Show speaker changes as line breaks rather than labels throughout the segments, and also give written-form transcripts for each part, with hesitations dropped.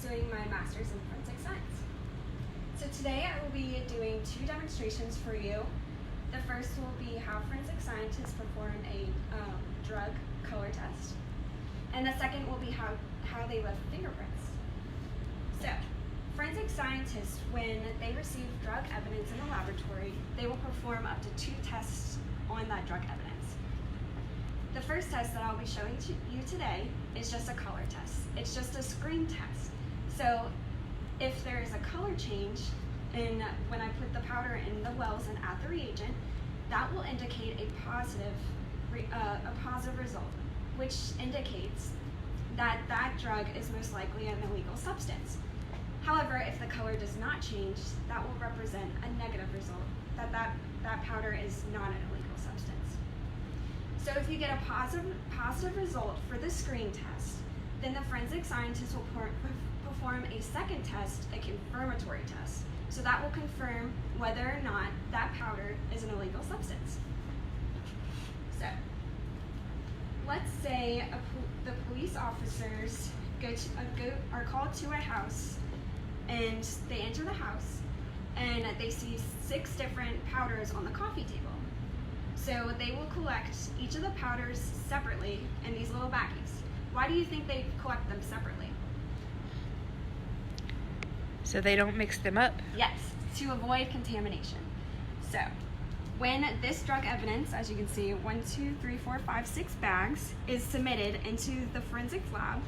pursuing my master's in forensic science. So today I will be doing 2 demonstrations for you. The first will be how forensic scientists perform a drug color test, and the second will be how they lift fingerprints. So, forensic scientists, when they receive drug evidence in the laboratory, they will perform up to 2 tests on that drug evidence. The first test that I'll be showing to you today is just a color test. It's just a screen test. So if there is a color change when I put the powder in the wells and add the reagent, that will indicate a positive result, which indicates that that drug is most likely an illegal substance. However, if the color does not change, that will represent a negative result, that powder is not an illegal substance. So if you get a positive result for the screen test, then the forensic scientist will perform a second test, a confirmatory test. So that will confirm whether or not that powder is an illegal substance. So let's say the police officers are called to a house, and they enter the house and they see 6 different powders on the coffee table. So they will collect each of the powders separately in these little baggies. Why do you think they collect them separately?
So they don't mix them up?
Yes, to avoid contamination. So when this drug evidence, as you can see, 1, 2, 3, 4, 5, 6 bags, is submitted into the forensic lab,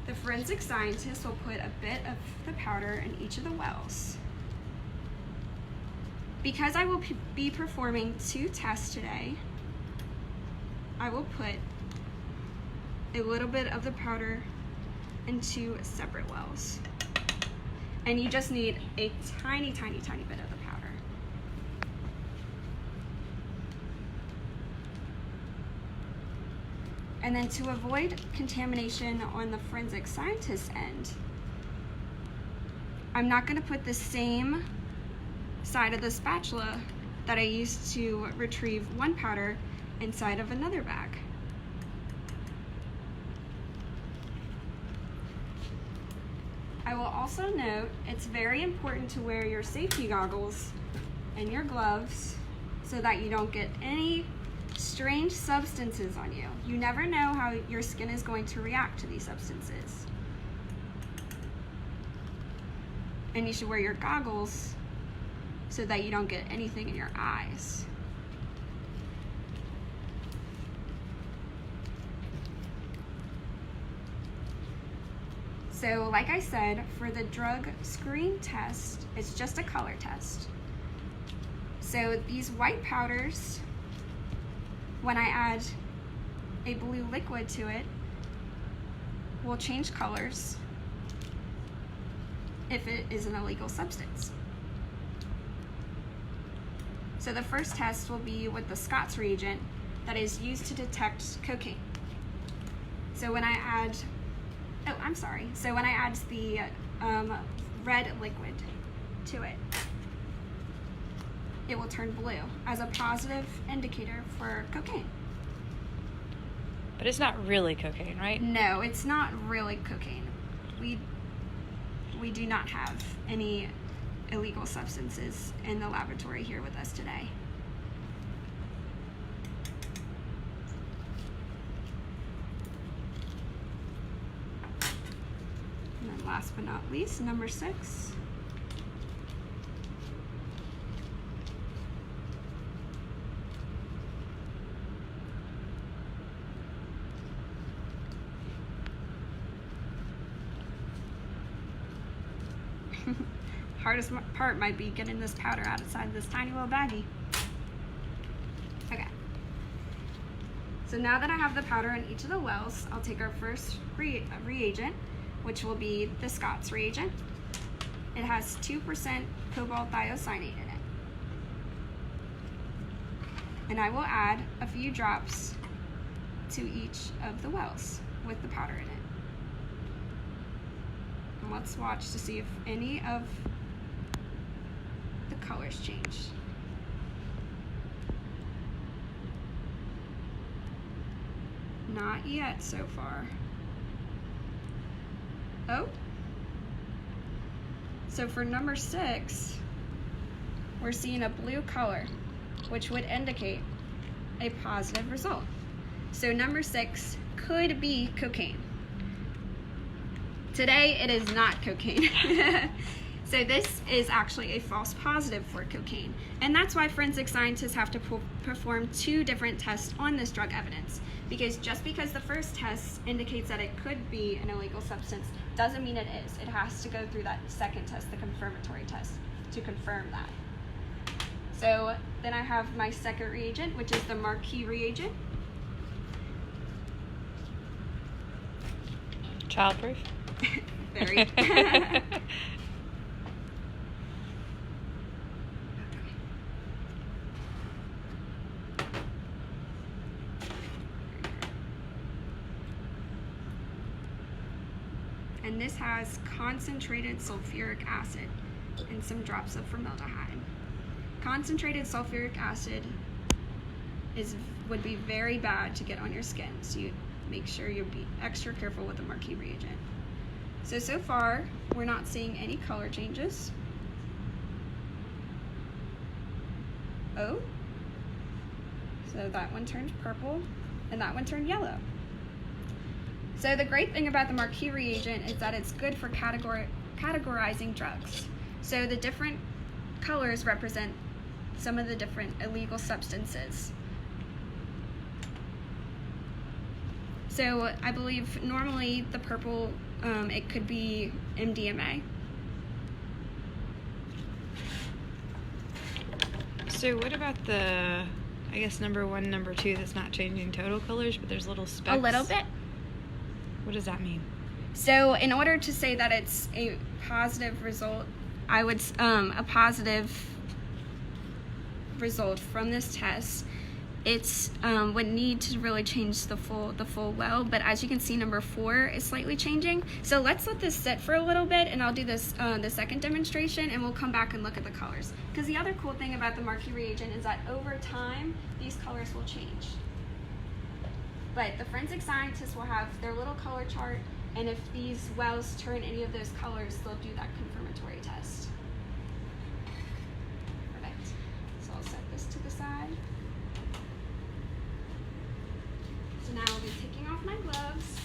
the forensic scientist will put a bit of the powder in each of the wells. Because I will be performing 2 tests today, I will put a little bit of the powder into separate wells. And you just need a tiny, tiny, tiny bit of the powder. And then to avoid contamination on the forensic scientist's end, I'm not going to put the same side of the spatula that I used to retrieve one powder inside of another bag. I will also note it's very important to wear your safety goggles and your gloves so that you don't get any strange substances on you. You never know how your skin is going to react to these substances. And you should wear your goggles so that you don't get anything in your eyes. So like I said, for the drug screen test, it's just a color test. So these white powders, when I add a blue liquid to it, will change colors if it is an illegal substance. So the first test will be with the Scots Reagent that is used to detect cocaine. So when I add the red liquid to it, it will turn blue as a positive indicator for cocaine.
But it's not really cocaine, right?
No, it's not really cocaine. We do not have any illegal substances in the laboratory here with us today. And then last but not least, number 6. Hardest part might be getting this powder outside this tiny little baggie. Okay. So now that I have the powder in each of the wells, I'll take our first reagent, which will be the Scots Reagent. It has 2% cobalt thiocyanate in it. And I will add a few drops to each of the wells with the powder in it. And let's watch to see if any of the colors change. Not yet so far. Oh, So for number 6, we're seeing a blue color, which would indicate a positive result. So number 6 could be cocaine. Today it is not cocaine. So this is actually a false positive for cocaine. And that's why forensic scientists have to perform 2 different tests on this drug evidence. Because just because the first test indicates that it could be an illegal substance doesn't mean it is. It has to go through that second test, the confirmatory test, to confirm that. So then I have my second reagent, which is the marquee reagent.
Childproof?
Very. And this has concentrated sulfuric acid and some drops of formaldehyde. Concentrated sulfuric acid would be very bad to get on your skin, so you make sure you be extra careful with the marquee reagent. So far, we're not seeing any color changes. Oh, so that one turned purple, and that one turned yellow. So the great thing about the marquee reagent is that it's good for categorizing drugs. So the different colors represent some of the different illegal substances. So I believe normally the purple, it could be MDMA.
So what about the, I guess number 1, number 2, that's not changing total colors, but there's little specks?
A little bit.
What does that mean?
So in order to say that it's a positive result, I would, a positive result from this test, it's would need to really change the full well, but as you can see, number 4 is slightly changing. So let's let this sit for a little bit, and I'll do this the second demonstration, and we'll come back and look at the colors. Because the other cool thing about the marquee reagent is that over time, these colors will change. But the forensic scientists will have their little color chart, and if these wells turn any of those colors, they'll do that confirmatory test. Perfect. So I'll set this to the side. So now I'll be taking off my gloves,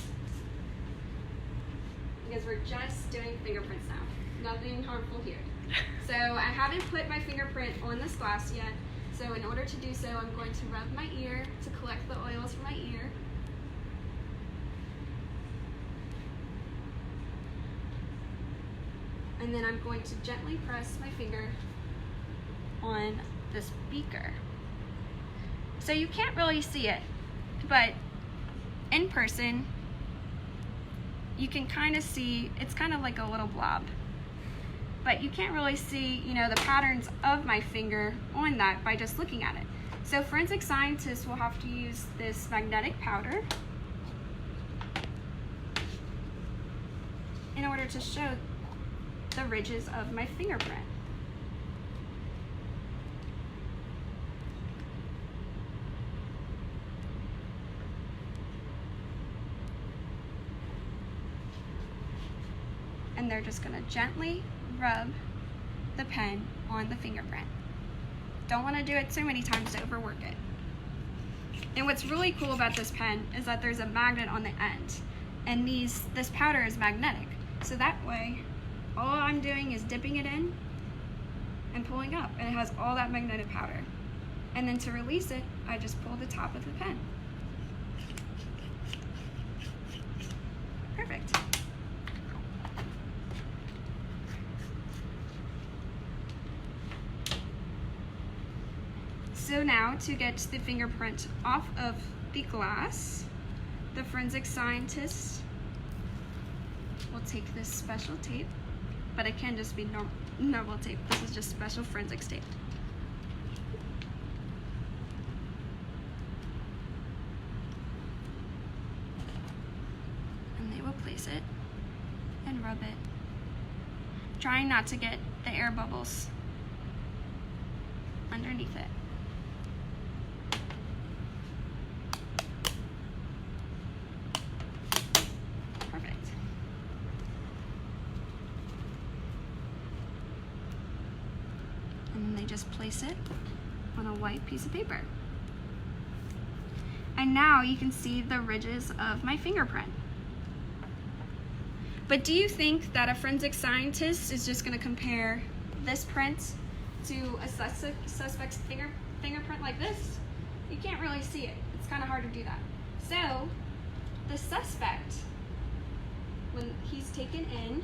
because we're just doing fingerprints now. Nothing harmful here. So I haven't put my fingerprint on this glass yet. So in order to do so, I'm going to rub my ear to collect the oils from my ear. And then I'm going to gently press my finger on this beaker. So you can't really see it, but in person, you can kind of see, it's kind of like a little blob. But you can't really see, the patterns of my finger on that by just looking at it. So forensic scientists will have to use this magnetic powder in order to show the ridges of my fingerprint. And they're just going to gently rub the pen on the fingerprint. Don't want to do it so many times to overwork it. And what's really cool about this pen is that there's a magnet on the end, and this powder is magnetic. So that way, all I'm doing is dipping it in and pulling up, and it has all that magnetic powder. And then to release it, I just pull the top of the pen. Perfect. So now, to get the fingerprint off of the glass, the forensic scientist will take this special tape, but it can just be normal tape. This is just special forensics tape. And they will place it and rub it, trying not to get the air bubbles underneath it. place it on a white piece of paper. And now you can see the ridges of my fingerprint. But do you think that a forensic scientist is just going to compare this print to a suspect's fingerprint like this? You can't really see it. It's kind of hard to do that. So the suspect, when he's taken in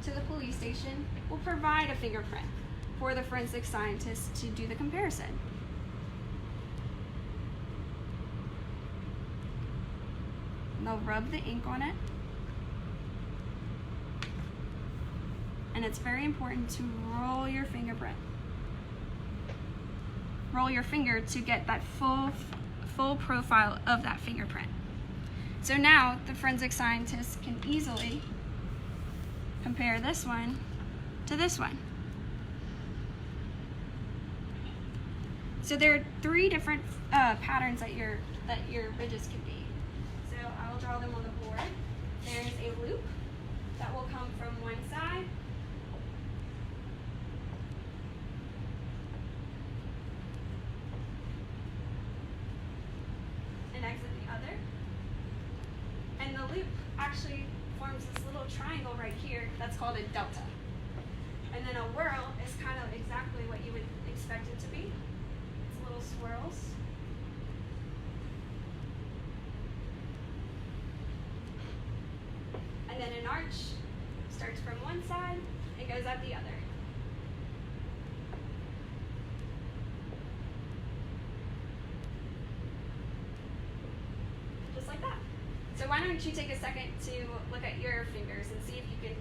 to the police station, will provide a fingerprint for the forensic scientist to do the comparison. And they'll rub the ink on it. And it's very important to roll your fingerprint. Roll your finger to get that full profile of that fingerprint. So now the forensic scientist can easily compare this one to this one. So there are 3 different patterns that your ridges can be. So I will draw them on the board. There's a loop that will come from one side. And exit the other. And the loop actually forms this little triangle right here that's called a delta. And then a whirl is kind of exactly what you would expect it to be. It's little swirls. And then an arch starts from one side and goes out the other. Just like that. So why don't you take a second to look at your fingers and see if you can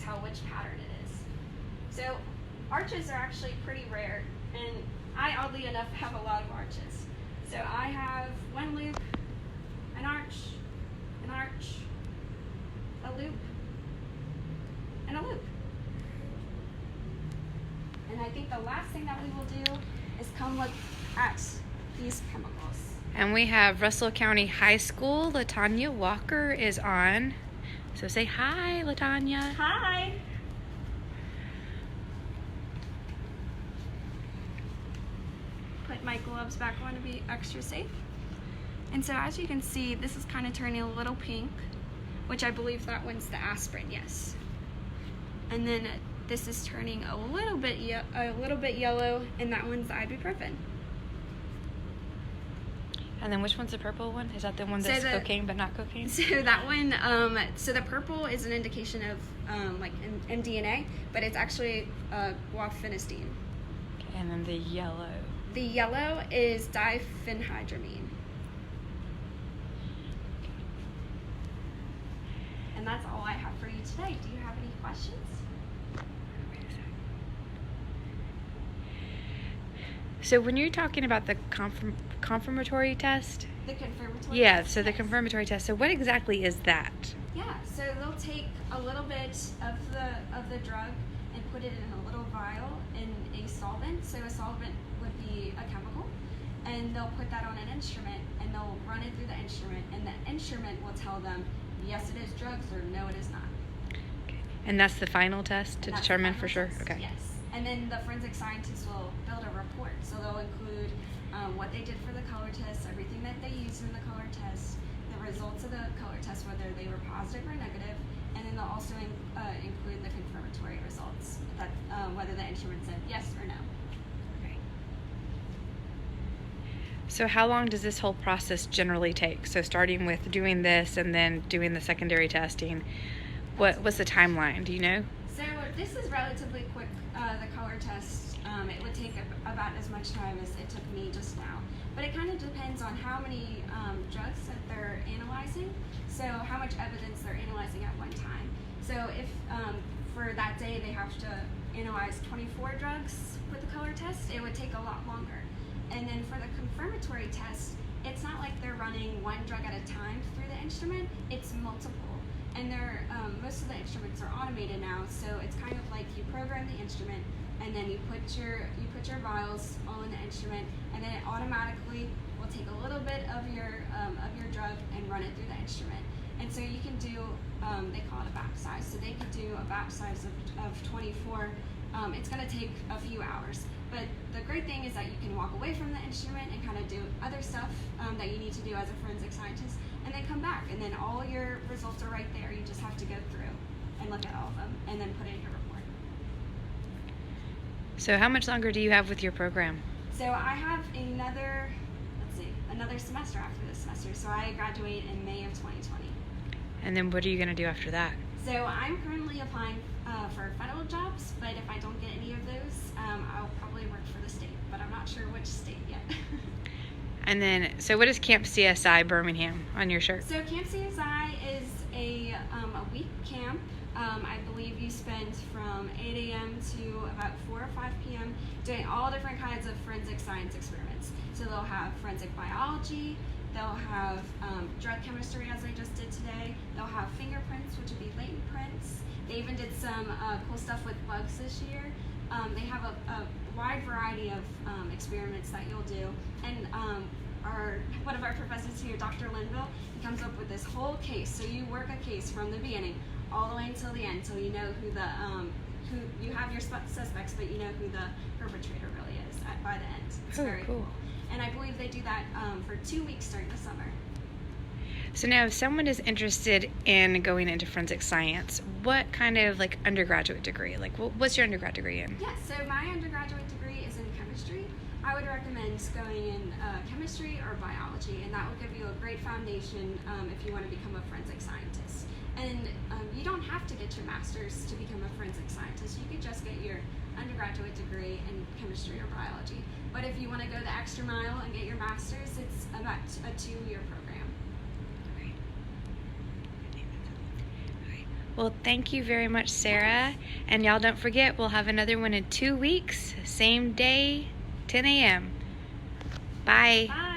tell which pattern it is. So arches are actually pretty rare, and I, oddly enough, have a lot of arches. So I have one loop, an arch, a loop, and a loop. And I think the last thing that we will do is come look at these chemicals.
And we have Russell County High School. LaTanya Walker is on. So say hi, LaTanya.
Hi. Put my gloves back on to be extra safe. And so as you can see, this is kind of turning a little pink, which I believe that one's the aspirin, yes. And then this is turning a little bit yellow, and that one's the ibuprofen.
And then which one's the purple one? Is that the one that's cocaine but not cocaine?
So that one, so the purple is an indication of like MDMA, but it's actually guaifenesin.
Okay, and then the yellow.
The yellow is diphenhydramine. And that's all I have for you today. Do you have any questions?
So when you're talking about the confirmatory test?
The confirmatory
yeah,
test?
So the
yes.
confirmatory test. So what exactly is that?
Yeah, so they'll take a little bit of the drug and put it in a little vial in a solvent. So a solvent would be a chemical. And they'll put that on an instrument, and they'll run it through the instrument, and the instrument will tell them, yes, it is drugs, or no, it is not.
Okay. And that's the final test to determine for sure?
Test,
okay.
Yes. And then the forensic scientists will build a report. So they'll include what they did for the color test, everything that they used in the color test, the results of the color test, whether they were positive or negative, and then they'll also include the confirmatory results, that whether the instrument said yes or no.
Okay. So how long does this whole process generally take? So starting with doing this and then doing the secondary testing, what's the timeline? Do you know?
So this is relatively quick, the color test. It would take about as much time as it took me just now. But it kind of depends on how many drugs that they're analyzing, so how much evidence they're analyzing at one time. So if for that day they have to analyze 24 drugs with the color test, it would take a lot longer. And then for the confirmatory test, it's not like they're running one drug at a time through the instrument, it's multiple. And they're, most of the instruments are automated now, so it's kind of like you program the instrument, and then you put your vials all in the instrument, and then it automatically will take a little bit of your drug and run it through the instrument. And so you can do, they call it a batch size, so they could do a batch size of 24. It's going to take a few hours. But the great thing is that you can walk away from the instrument and kind of do other stuff that you need to do as a forensic scientist, and then come back, and then all your results are right there. You just have to go through and look at all of them, and then put in your report.
So how much longer do you have with your program?
So I have another semester after this semester. So I graduate in May of 2020.
And then what are you going to do after that?
So I'm currently applying for federal jobs, but if I don't get any of those, I'll probably work for the state, but I'm not sure which state yet.
And then, so what is Camp CSI Birmingham on your shirt?
So Camp CSI is a week camp. I believe you spend from 8 a.m. to about 4 or 5 p.m. doing all different kinds of forensic science experiments. So they'll have forensic biology, they'll have drug chemistry, as I just did today, they'll have fingerprints, which would be latent prints. They even did some cool stuff with bugs this year. They have a wide variety of experiments that you'll do. And one of our professors here, Dr. Linville, he comes up with this whole case. So you work a case from the beginning all the way until the end, so you know who you have your suspects, but you know who the perpetrator really is by the end. It's very cool. And I believe they do that for 2 weeks during the summer.
So now, if someone is interested in going into forensic science, what kind of undergraduate degree? What's your undergrad degree in?
Yes, so my undergraduate degree is in chemistry. I would recommend going in chemistry or biology, and that will give you a great foundation if you want to become a forensic scientist. And you don't have to get your master's to become a forensic scientist. You could just get your undergraduate degree in chemistry or biology. But if you want to go the extra mile and get your master's, it's about a 2-year program.
Well, thank you very much, Sarah. And y'all don't forget, we'll have another one in 2 weeks, same day, 10 a.m. Bye.
Bye.